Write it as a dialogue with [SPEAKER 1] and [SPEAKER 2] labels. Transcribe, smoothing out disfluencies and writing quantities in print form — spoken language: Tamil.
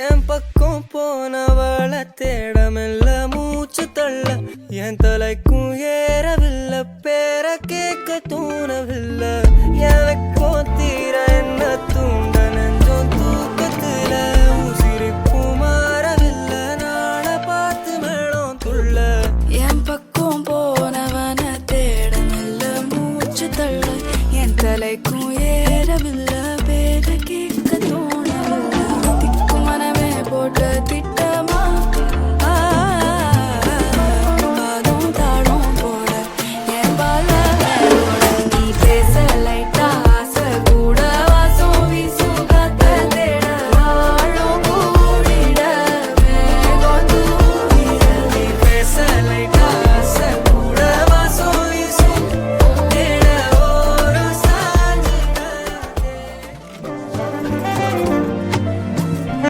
[SPEAKER 1] என் பக்கம் போனவள தேடமெல்ல மூச்சு தள்ள என் தலைக்கும் ஏறவில்லை பேர கேட்க தோணவில்லை